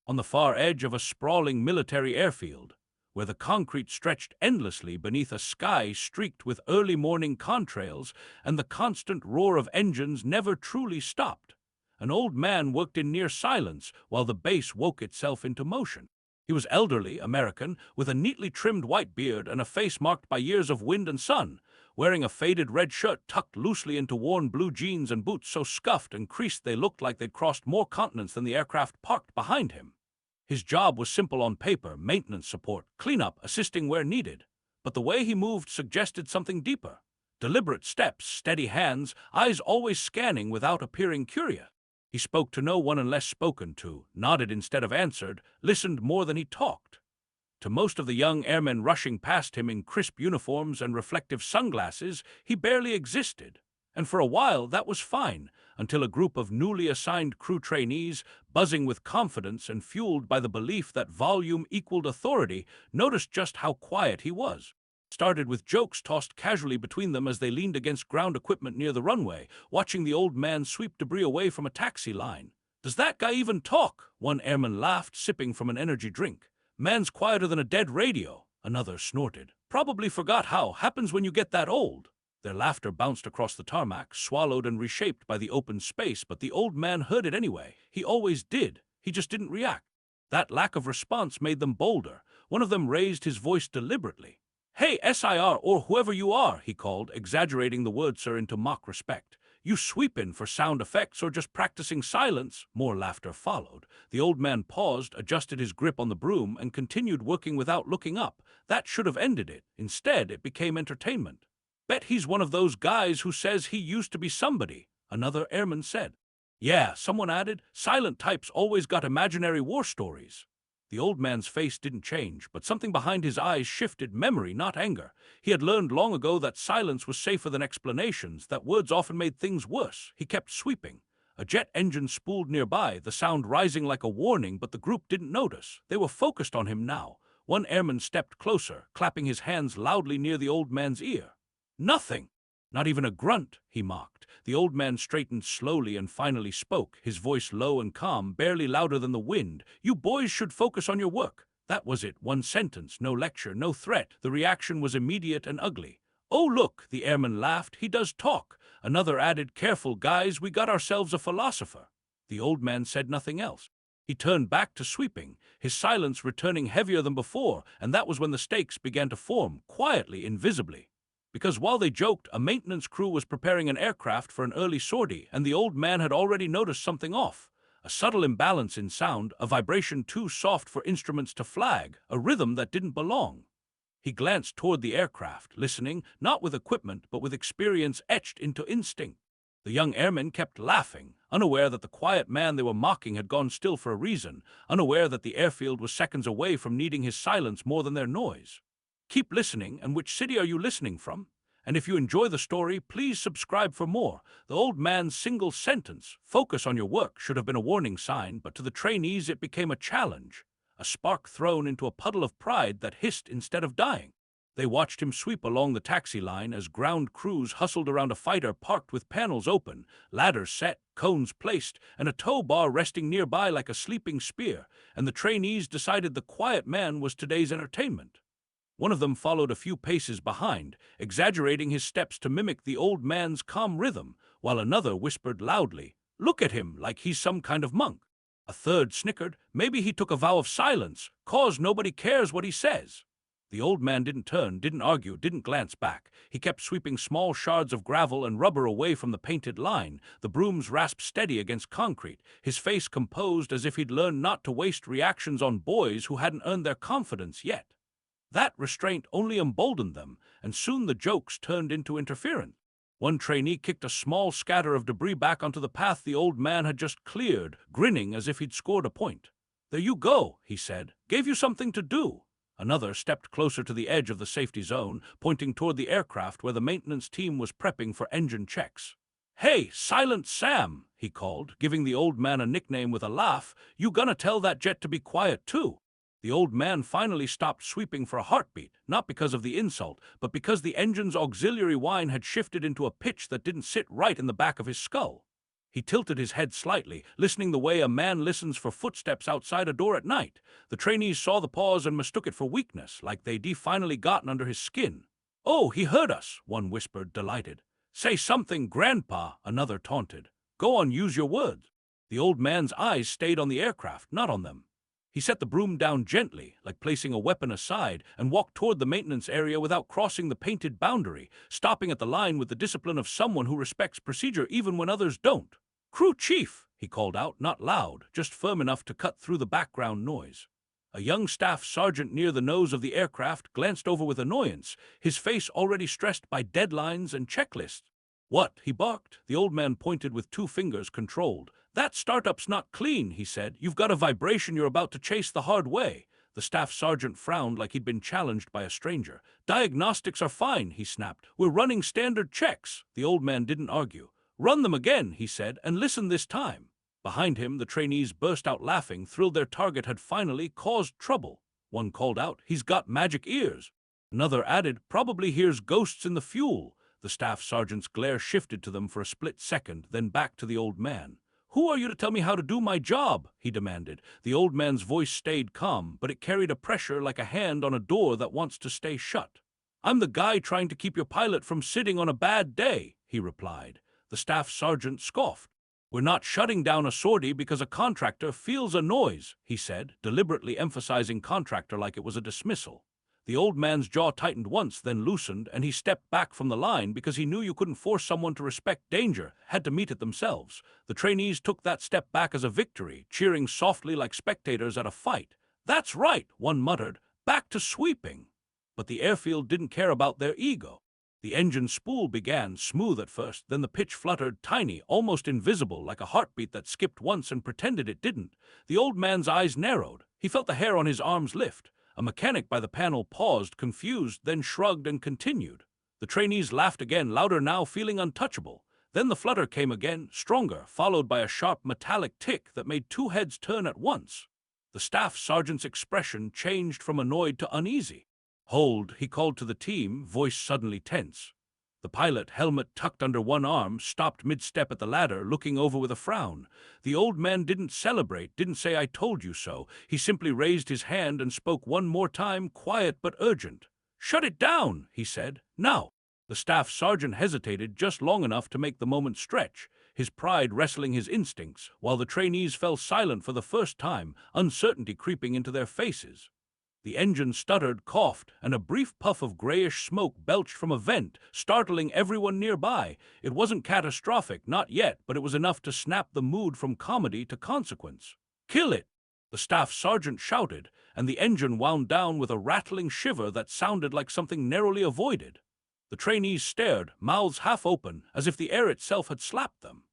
on the far edge of a sprawling military airfield, where the concrete stretched endlessly beneath a sky streaked with early morning contrails and the constant roar of engines never truly stopped. An old man worked in near silence while the base woke itself into motion. He was elderly, American, with a neatly trimmed white beard and a face marked by years of wind and sun, wearing a faded red shirt tucked loosely into worn blue jeans and boots so scuffed and creased they looked like they'd crossed more continents than the aircraft parked behind him. His job was simple on paper: maintenance support, cleanup, assisting where needed. But the way he moved suggested something deeper. Deliberate steps, steady hands, eyes always scanning without appearing curious. He spoke to no one unless spoken to, nodded instead of answered, listened more than he talked. To most of the young airmen rushing past him in crisp uniforms and reflective sunglasses, he barely existed. And for a while that was fine, until a group of newly assigned crew trainees, buzzing with confidence and fueled by the belief that volume equaled authority, noticed just how quiet he was. Started with jokes tossed casually between them as they leaned against ground equipment near the runway, watching the old man sweep debris away from a taxi line. "Does that guy even talk?" one airman laughed, sipping from an energy drink. "Man's quieter than a dead radio," another snorted. "Probably forgot how. Happens when you get that old." Their laughter bounced across the tarmac, swallowed and reshaped by the open space, but the old man heard it anyway. He always did. He just didn't react. That lack of response made them bolder. One of them raised his voice deliberately. "Hey, SIR, or whoever you are," he called, exaggerating the word "sir" into mock respect. "You sweepin' for sound effects or just practicing silence?" More laughter followed. The old man paused, adjusted his grip on the broom, and continued working without looking up. That should have ended it. Instead, it became entertainment. "Bet he's one of those guys who says he used to be somebody," another airman said. "Yeah," someone added, "silent types always got imaginary war stories." The old man's face didn't change, but something behind his eyes shifted: memory, not anger. He had learned long ago that silence was safer than explanations, that words often made things worse. He kept sweeping. A jet engine spooled nearby, the sound rising like a warning, but the group didn't notice. They were focused on him now. One airman stepped closer, clapping his hands loudly near the old man's ear. "Nothing! Not even a grunt," he mocked. The old man straightened slowly and finally spoke, his voice low and calm, barely louder than the wind. "You boys should focus on your work." That was it. One sentence, no lecture, no threat. The reaction was immediate and ugly. "Oh, look," the airman laughed, "he does talk." Another added, "Careful, guys, we got ourselves a philosopher." The old man said nothing else. He turned back to sweeping, his silence returning heavier than before, and that was when the stakes began to form, quietly, invisibly. Because while they joked, a maintenance crew was preparing an aircraft for an early sortie, and the old man had already noticed something off. A subtle imbalance in sound, a vibration too soft for instruments to flag, a rhythm that didn't belong. He glanced toward the aircraft, listening, not with equipment, but with experience etched into instinct. The young airmen kept laughing, unaware that the quiet man they were mocking had gone still for a reason, unaware that the airfield was seconds away from needing his silence more than their noise. Keep listening. And which city are you listening from? And if you enjoy the story, please subscribe for more. The old man's single sentence, "Focus on your work," should have been a warning sign, but to the trainees it became a challenge, a spark thrown into a puddle of pride that hissed instead of dying. They watched him sweep along the taxi line as ground crews hustled around a fighter parked with panels open, ladders set, cones placed, and a tow bar resting nearby like a sleeping spear, and the trainees decided the quiet man was today's entertainment. One of them followed a few paces behind, exaggerating his steps to mimic the old man's calm rhythm, while another whispered loudly, "Look at him, like he's some kind of monk." A third snickered, "Maybe he took a vow of silence, 'cause nobody cares what he says." The old man didn't turn, didn't argue, didn't glance back. He kept sweeping small shards of gravel and rubber away from the painted line, the broom's rasp steady against concrete, his face composed as if he'd learned not to waste reactions on boys who hadn't earned their confidence yet. That restraint only emboldened them, and soon the jokes turned into interference. One trainee kicked a small scatter of debris back onto the path the old man had just cleared, grinning as if he'd scored a point. "There you go," he said. "Gave you something to do." Another stepped closer to the edge of the safety zone, pointing toward the aircraft where the maintenance team was prepping for engine checks. "Hey, Silent Sam," he called, giving the old man a nickname with a laugh. "You gonna tell that jet to be quiet too?" The old man finally stopped sweeping for a heartbeat, not because of the insult, but because the engine's auxiliary whine had shifted into a pitch that didn't sit right in the back of his skull. He tilted his head slightly, listening the way a man listens for footsteps outside a door at night. The trainees saw the pause and mistook it for weakness, like they'd finally gotten under his skin. "Oh, he heard us," one whispered, delighted. "Say something, Grandpa," another taunted. "Go on, use your words." The old man's eyes stayed on the aircraft, not on them. He set the broom down gently, like placing a weapon aside, and walked toward the maintenance area without crossing the painted boundary, stopping at the line with the discipline of someone who respects procedure even when others don't. "Crew chief," he called out, not loud, just firm enough to cut through the background noise. A young staff sergeant near the nose of the aircraft glanced over with annoyance, his face already stressed by deadlines and checklists. "What?" he barked. The old man pointed with two fingers, controlled. "That startup's not clean," he said. "You've got a vibration you're about to chase the hard way." The staff sergeant frowned like he'd been challenged by a stranger. "Diagnostics are fine," he snapped. "We're running standard checks." The old man didn't argue. "Run them again," he said, "and listen this time." Behind him, the trainees burst out laughing, thrilled their target had finally caused trouble. One called out, "He's got magic ears." Another added, "Probably hears ghosts in the fuel." The staff sergeant's glare shifted to them for a split second, then back to the old man. "Who are you to tell me how to do my job?" he demanded. The old man's voice stayed calm, but it carried a pressure like a hand on a door that wants to stay shut. "I'm the guy trying to keep your pilot from sitting on a bad day," he replied. The staff sergeant scoffed. "We're not shutting down a sortie because a contractor feels a noise," he said, deliberately emphasizing contractor like it was a dismissal. The old man's jaw tightened once, then loosened, and he stepped back from the line because he knew you couldn't force someone to respect danger, had to meet it themselves. The trainees took that step back as a victory, cheering softly like spectators at a fight. "That's right," one muttered, "back to sweeping." But the airfield didn't care about their ego. The engine spool began, smooth at first, then the pitch fluttered, tiny, almost invisible, like a heartbeat that skipped once and pretended it didn't. The old man's eyes narrowed. He felt the hair on his arms lift. A mechanic by the panel paused, confused, then shrugged and continued. The trainees laughed again, louder now, feeling untouchable. Then the flutter came again, stronger, followed by a sharp metallic tick that made two heads turn at once. The staff sergeant's expression changed from annoyed to uneasy. "Hold," he called to the team, voice suddenly tense. The pilot, helmet tucked under one arm, stopped mid-step at the ladder, looking over with a frown. The old man didn't celebrate, didn't say "I told you so." He simply raised his hand and spoke one more time, quiet but urgent. "Shut it down," he said. "Now." The staff sergeant hesitated just long enough to make the moment stretch, his pride wrestling his instincts, while the trainees fell silent for the first time, uncertainty creeping into their faces. The engine stuttered, coughed, and a brief puff of grayish smoke belched from a vent, startling everyone nearby. It wasn't catastrophic, not yet, but it was enough to snap the mood from comedy to consequence. "Kill it!" the staff sergeant shouted, and the engine wound down with a rattling shiver that sounded like something narrowly avoided. The trainees stared, mouths half open, as if the air itself had slapped them.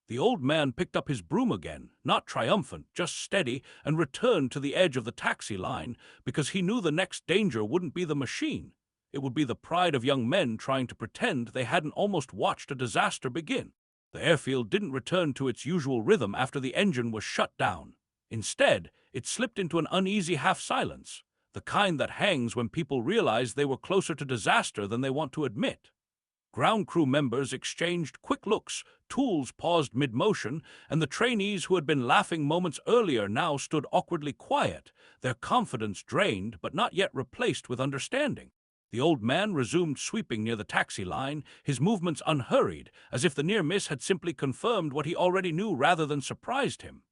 The old man picked up his broom again, not triumphant, just steady, and returned to the edge of the taxi line because he knew the next danger wouldn't be the machine. It would be the pride of young men trying to pretend they hadn't almost watched a disaster begin. The airfield didn't return to its usual rhythm after the engine was shut down. Instead, it slipped into an uneasy half-silence, the kind that hangs when people realize they were closer to disaster than they want to admit. Ground crew members exchanged quick looks, tools paused mid-motion, and the trainees who had been laughing moments earlier now stood awkwardly quiet, their confidence drained but not yet replaced with understanding. The old man resumed sweeping near the taxi line, his movements unhurried, as if the near miss had simply confirmed what he already knew rather than surprised him.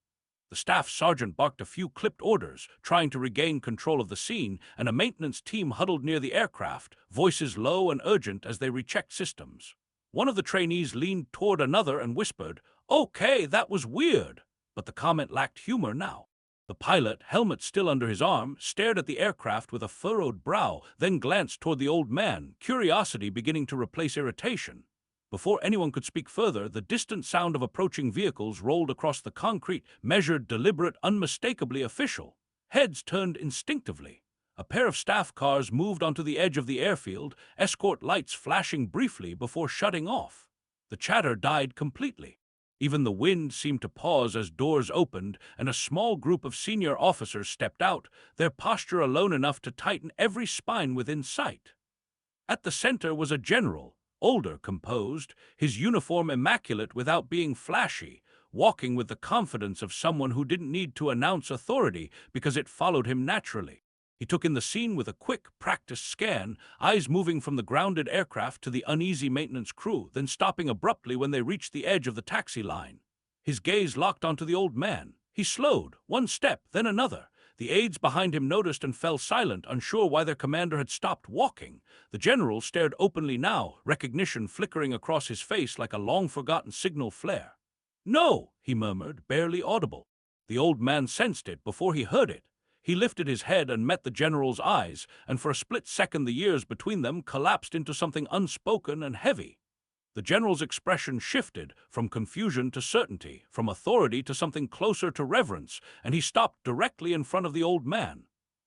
The staff sergeant barked a few clipped orders, trying to regain control of the scene, and a maintenance team huddled near the aircraft, voices low and urgent as they rechecked systems. One of the trainees leaned toward another and whispered, "Okay, that was weird," but the comment lacked humor now. The pilot, helmet still under his arm, stared at the aircraft with a furrowed brow, then glanced toward the old man, curiosity beginning to replace irritation. Before anyone could speak further, the distant sound of approaching vehicles rolled across the concrete, measured, deliberate, unmistakably official. Heads turned instinctively. A pair of staff cars moved onto the edge of the airfield, escort lights flashing briefly before shutting off. The chatter died completely. Even the wind seemed to pause as doors opened and a small group of senior officers stepped out, their posture alone enough to tighten every spine within sight. At the center was a general, older, composed, his uniform immaculate without being flashy, walking with the confidence of someone who didn't need to announce authority because it followed him naturally. He took in the scene with a quick, practiced scan, eyes moving from the grounded aircraft to the uneasy maintenance crew, then stopping abruptly when they reached the edge of the taxi line. His gaze locked onto the old man. He slowed, one step, then another. The aides behind him noticed and fell silent, unsure why their commander had stopped walking. The general stared openly now, recognition flickering across his face like a long-forgotten signal flare. "No," he murmured, barely audible. The old man sensed it before he heard it. He lifted his head and met the general's eyes, and for a split second the years between them collapsed into something unspoken and heavy. The general's expression shifted from confusion to certainty, from authority to something closer to reverence, and he stopped directly in front of the old man.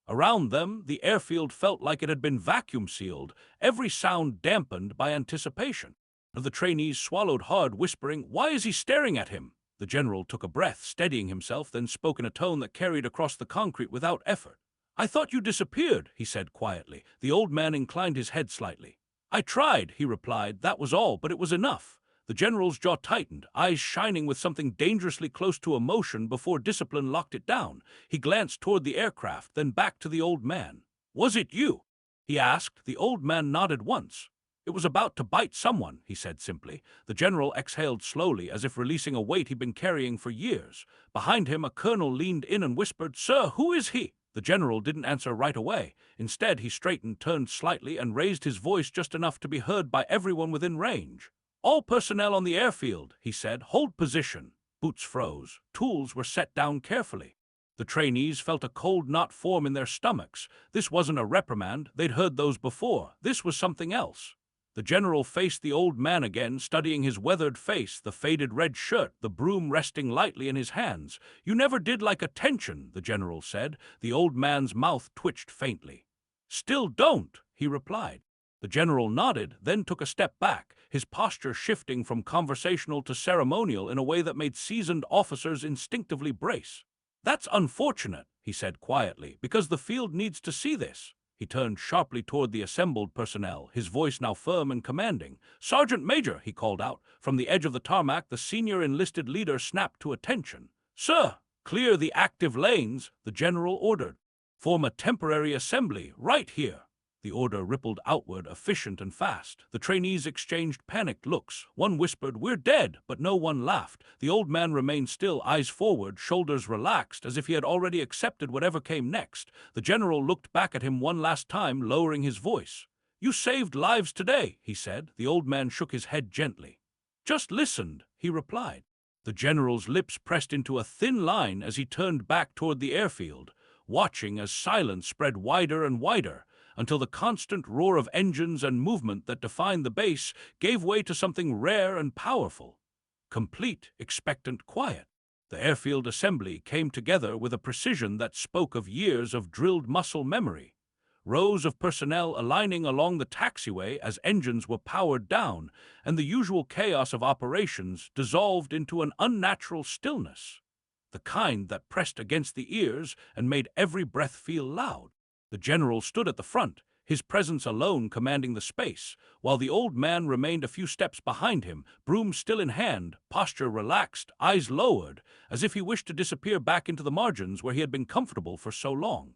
Around them, the airfield felt like it had been vacuum-sealed, every sound dampened by anticipation. The trainees swallowed hard, whispering, "Why is he staring at him?" The general took a breath, steadying himself, then spoke in a tone that carried across the concrete without effort. "I thought you disappeared," he said quietly. The old man inclined his head slightly. "I tried," he replied. "That was all, but it was enough." The general's jaw tightened, eyes shining with something dangerously close to emotion before discipline locked it down. He glanced toward the aircraft, then back to the old man. "Was it you?" he asked. The old man nodded once. "It was about to bite someone," he said simply. The general exhaled slowly, as if releasing a weight he'd been carrying for years. Behind him, a colonel leaned in and whispered, "Sir, who is he?" The general didn't answer right away. Instead, he straightened, turned slightly, and raised his voice just enough to be heard by everyone within range. "All personnel on the airfield," he said, "hold position." Boots froze. Tools were set down carefully. The trainees felt a cold knot form in their stomachs. This wasn't a reprimand. They'd heard those before. This was something else. The general faced the old man again, studying his weathered face, the faded red shirt, the broom resting lightly in his hands. "You never did like attention," the general said. The old man's mouth twitched faintly. "Still don't," he replied. The general nodded, then took a step back, his posture shifting from conversational to ceremonial in a way that made seasoned officers instinctively brace. "That's unfortunate," he said quietly, "because the field needs to see this." He turned sharply toward the assembled personnel, his voice now firm and commanding. "Sergeant Major," he called out. From the edge of the tarmac, the senior enlisted leader snapped to attention. "Sir, clear the active lanes," the general ordered. "Form a temporary assembly right here." The order rippled outward, efficient and fast. The trainees exchanged panicked looks. One whispered, "We're dead," but no one laughed. The old man remained still, eyes forward, shoulders relaxed, as if he had already accepted whatever came next. The general looked back at him one last time, lowering his voice. "You saved lives today," he said. The old man shook his head gently. "Just listened," he replied. The general's lips pressed into a thin line as he turned back toward the airfield, watching as silence spread wider and wider, until the constant roar of engines and movement that defined the base gave way to something rare and powerful. Complete, expectant quiet. The airfield assembly came together with a precision that spoke of years of drilled muscle memory. Rows of personnel aligning along the taxiway as engines were powered down, and the usual chaos of operations dissolved into an unnatural stillness, the kind that pressed against the ears and made every breath feel loud. The general stood at the front, his presence alone commanding the space, while the old man remained a few steps behind him, broom still in hand, posture relaxed, eyes lowered, as if he wished to disappear back into the margins where he had been comfortable for so long.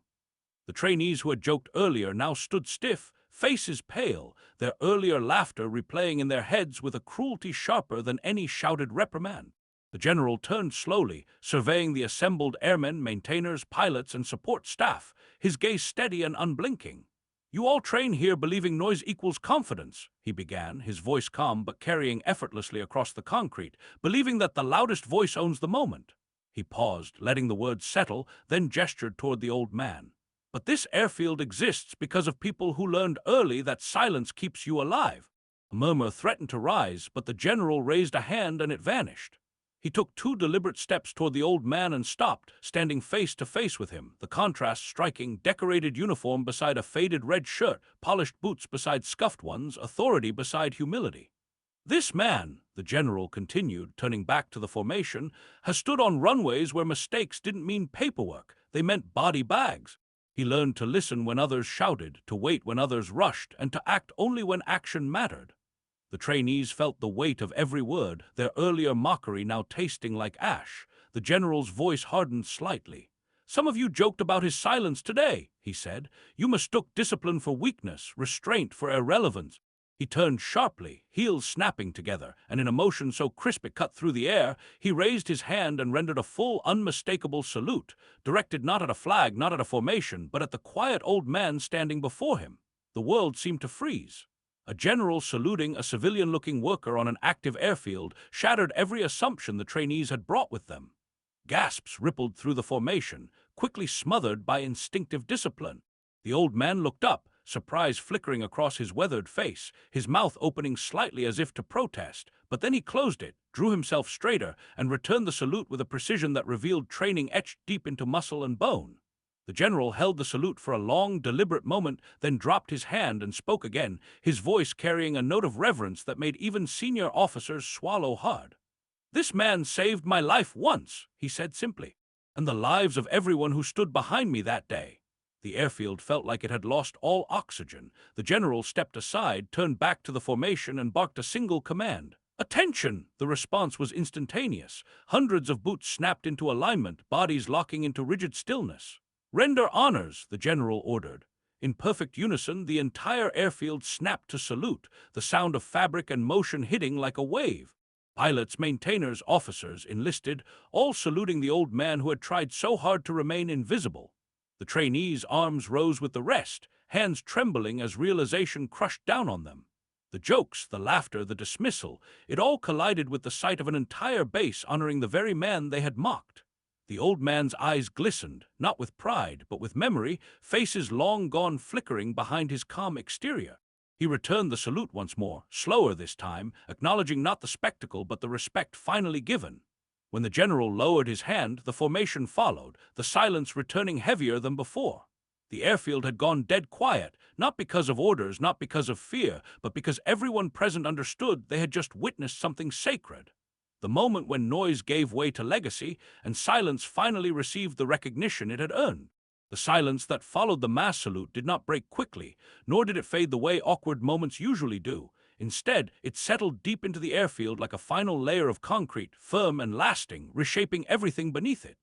The trainees who had joked earlier now stood stiff, faces pale, their earlier laughter replaying in their heads with a cruelty sharper than any shouted reprimand. The general turned slowly, surveying the assembled airmen, maintainers, pilots, and support staff, his gaze steady and unblinking. "You all train here believing noise equals confidence," he began, his voice calm but carrying effortlessly across the concrete, "believing that the loudest voice owns the moment." He paused, letting the words settle, then gestured toward the old man. "But this airfield exists because of people who learned early that silence keeps you alive." A murmur threatened to rise, but the general raised a hand and it vanished. He took 2 deliberate steps toward the old man and stopped, standing face to face with him, the contrast striking, decorated uniform beside a faded red shirt, polished boots beside scuffed ones, authority beside humility. "This man," the general continued, turning back to the formation, "has stood on runways where mistakes didn't mean paperwork, they meant body bags. He learned to listen when others shouted, to wait when others rushed, and to act only when action mattered. The trainees felt the weight of every word, their earlier mockery now tasting like ash. The general's voice hardened slightly. "Some of you joked about his silence today," he said. "You mistook discipline for weakness, restraint for irrelevance." He turned sharply, heels snapping together, and in a motion so crisp it cut through the air, he raised his hand and rendered a full, unmistakable salute, directed not at a flag, not at a formation, but at the quiet old man standing before him. The world seemed to freeze. A general saluting a civilian-looking worker on an active airfield shattered every assumption the trainees had brought with them. Gasps rippled through the formation, quickly smothered by instinctive discipline. The old man looked up, surprise flickering across his weathered face, his mouth opening slightly as if to protest, but then he closed it, drew himself straighter, and returned the salute with a precision that revealed training etched deep into muscle and bone. The general held the salute for a long, deliberate moment, then dropped his hand and spoke again, his voice carrying a note of reverence that made even senior officers swallow hard. "This man saved my life once," he said simply, "and the lives of everyone who stood behind me that day." The airfield felt like it had lost all oxygen. The general stepped aside, turned back to the formation, and barked a single command. "Attention!" The response was instantaneous. Hundreds of boots snapped into alignment, bodies locking into rigid stillness. "Render honors," the general ordered. In perfect unison, the entire airfield snapped to salute, the sound of fabric and motion hitting like a wave. Pilots, maintainers, officers, enlisted, all saluting the old man who had tried so hard to remain invisible. The trainees' arms rose with the rest, hands trembling as realization crushed down on them. The jokes, the laughter, the dismissal, it all collided with the sight of an entire base honoring the very man they had mocked. The old man's eyes glistened, not with pride, but with memory, faces long gone flickering behind his calm exterior. He returned the salute once more, slower this time, acknowledging not the spectacle but the respect finally given. When the general lowered his hand, the formation followed, the silence returning heavier than before. The airfield had gone dead quiet, not because of orders, not because of fear, but because everyone present understood they had just witnessed something sacred. The moment when noise gave way to legacy, and silence finally received the recognition it had earned. The silence that followed the mass salute did not break quickly, nor did it fade the way awkward moments usually do. Instead, it settled deep into the airfield like a final layer of concrete, firm and lasting, reshaping everything beneath it.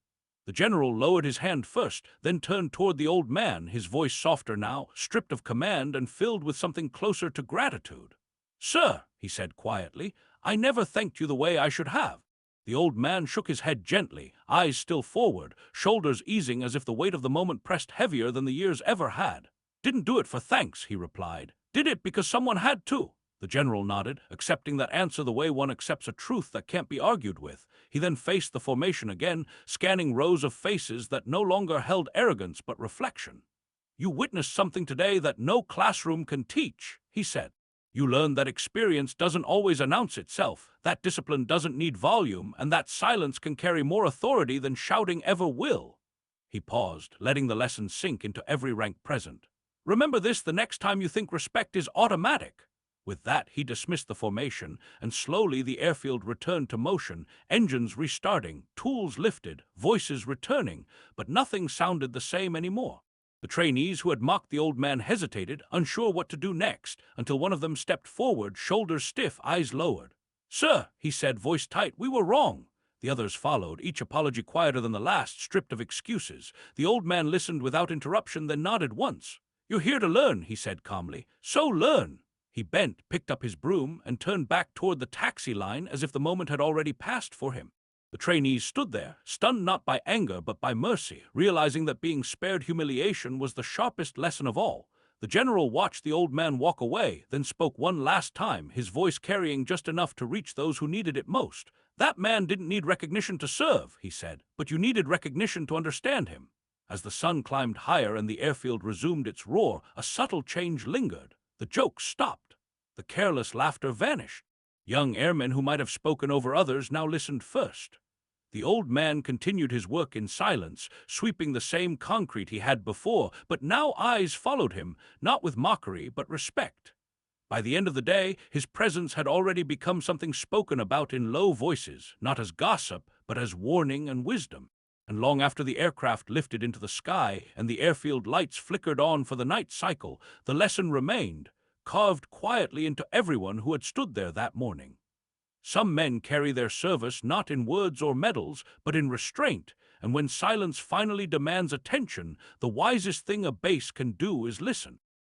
The general lowered his hand first, then turned toward the old man, his voice softer now, stripped of command and filled with something closer to gratitude. "Sir," he said quietly, "I never thanked you the way I should have." The old man shook his head gently, eyes still forward, shoulders easing as if the weight of the moment pressed heavier than the years ever had. "Didn't do it for thanks," he replied. "Did it because someone had to." The general nodded, accepting that answer the way one accepts a truth that can't be argued with. He then faced the formation again, scanning rows of faces that no longer held arrogance but reflection. "You witnessed something today that no classroom can teach," he said. "You learned that experience doesn't always announce itself, that discipline doesn't need volume, and that silence can carry more authority than shouting ever will." He paused, letting the lesson sink into every rank present. "Remember this the next time you think respect is automatic." With that, he dismissed the formation, and slowly the airfield returned to motion, engines restarting, tools lifted, voices returning, but nothing sounded the same anymore. The trainees who had mocked the old man hesitated, unsure what to do next, until one of them stepped forward, shoulders stiff, eyes lowered. "Sir," he said, voice tight, "we were wrong." The others followed, each apology quieter than the last, stripped of excuses. The old man listened without interruption, then nodded once. "You're here to learn," he said calmly. "So learn." He bent, picked up his broom, and turned back toward the taxi line as if the moment had already passed for him. The trainees stood there, stunned not by anger but by mercy, realizing that being spared humiliation was the sharpest lesson of all. The general watched the old man walk away, then spoke one last time, his voice carrying just enough to reach those who needed it most. "That man didn't need recognition to serve," he said, "but you needed recognition to understand him." As the sun climbed higher and the airfield resumed its roar, a subtle change lingered. The jokes stopped. The careless laughter vanished. Young airmen who might have spoken over others now listened first. The old man continued his work in silence, sweeping the same concrete he had before, but now eyes followed him, not with mockery but respect. By the end of the day, his presence had already become something spoken about in low voices, not as gossip, but as warning and wisdom. And long after the aircraft lifted into the sky and the airfield lights flickered on for the night cycle, the lesson remained. carved quietly into everyone who had stood there that morning. Some men carry their service not in words or medals, but in restraint, and when silence finally demands attention, the wisest thing a base can do is listen.